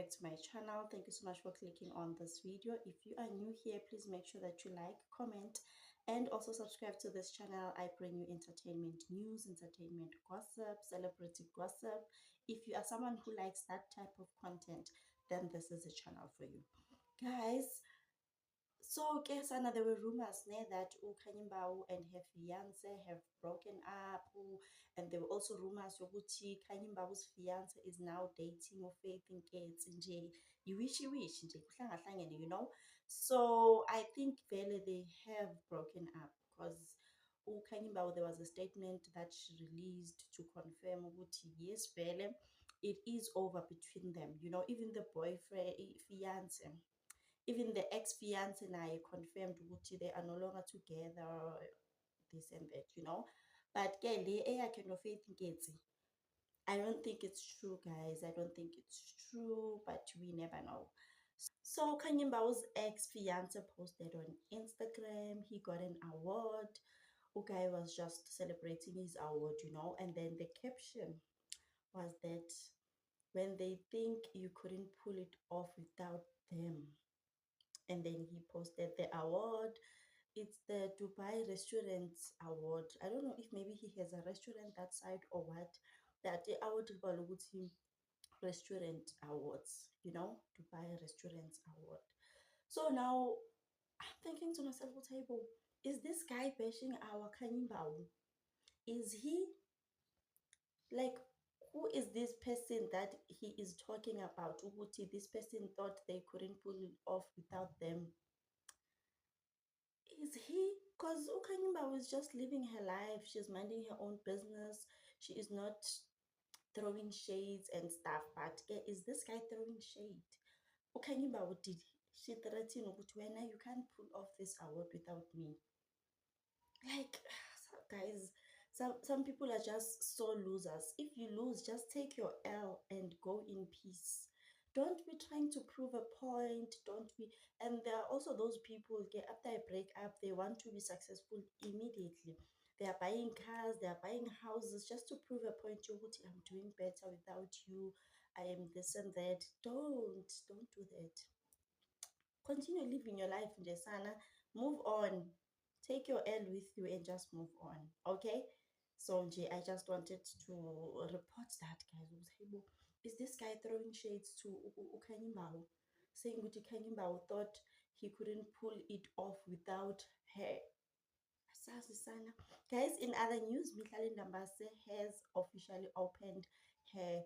back to my channel. Thank you so much for clicking on this video. If you are new here, please make sure that you like, comment, and also subscribe to this channel. I bring you entertainment news, entertainment gossip, celebrity gossip. If you are someone who likes that type of content, then this is a channel for you. Guys, so Kesana, there were rumors that Khanyimbau and her fiance have broken up, and there were also rumors that Khanyimbau's fiance is now dating Faith Nketsi nje. You wish nje kuhlangahlangene, you know. So I think vele they have broken up because Khanyimbau, there was a statement that she released to confirm ukuthi yes vele it is over between them, you know. Even the boyfriend fiance, even the ex-fiance and I confirmed ukuthi they are no longer together, this and that, you know. But ke le eyakhe noFaith Nketsi, I don't think it's true, guys. I don't think it's true, but we never know. So Khanyimbau's ex-fiance posted on Instagram. He got an award. Okay, was just celebrating his award, you know. And then the caption was that when they think you couldn't pull it off without them. And then he posted the award. It's the Dubai Restaurants Award. I don't know if maybe he has a restaurant that side or what. That the award restaurant awards, you know, Dubai Restaurants Award. So now I'm thinking to myself, table, is this guy bashing our Khanyimbau? Is he like, who is this person that he is talking about? Uguti, this person thought they couldn't pull it off without them. Is he? Because Ukanyimba was just living her life. She's minding her own business. She is not throwing shades and stuff. But is this guy throwing shade? Ukanyimba, did she threaten Ugutuena? You can't pull off this award without me. Like, guys, some people are just so losers. If you lose, just take your L and go in peace. Don't be trying to prove a point. Don't be. And there are also those people, after a breakup, they want to be successful immediately. They are buying cars, they are buying houses just to prove a point. I'm doing better without you. I am this and that. Don't do that. Continue living your life, Jesana. Move on. Take your L with you and just move on. Okay? So I just wanted to report that, guys. Is this guy throwing shades to Ukanyimbao? Saying that Ukanyimbao thought he couldn't pull it off without her. Guys, in other news, Mihlali Ndambase has officially opened her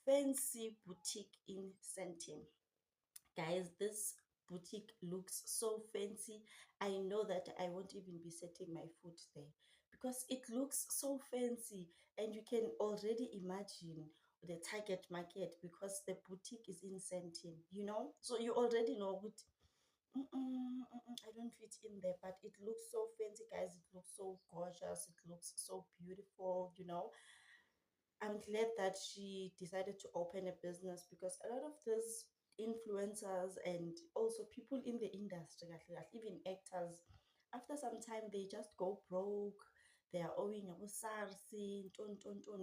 fancy boutique in Sentim. Guys, this boutique looks so fancy. I know that I won't even be setting my foot there because it looks so fancy, and you can already imagine the target market because the boutique is in Sentin, you know. So you already know what. I don't fit in there, but it looks so fancy, guys. It looks so gorgeous. It looks so beautiful, you know. I'm glad that she decided to open a business because a lot of these influencers and also people in the industry, even actors, after some time they just go broke. They are owing a SARS,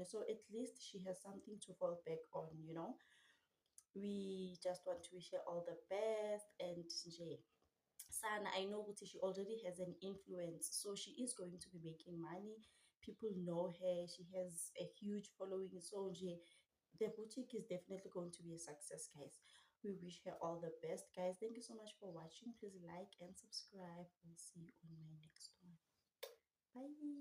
so at least she has something to fall back on, you know. We just want to wish her all the best. And nje, Sana, I know Guti, she already has an influence, so she is going to be making money. People know her. She has a huge following. So the boutique is definitely going to be a success, guys. We wish her all the best, guys. Thank you so much for watching. Please like and subscribe. We'll see you on my next one. Bye.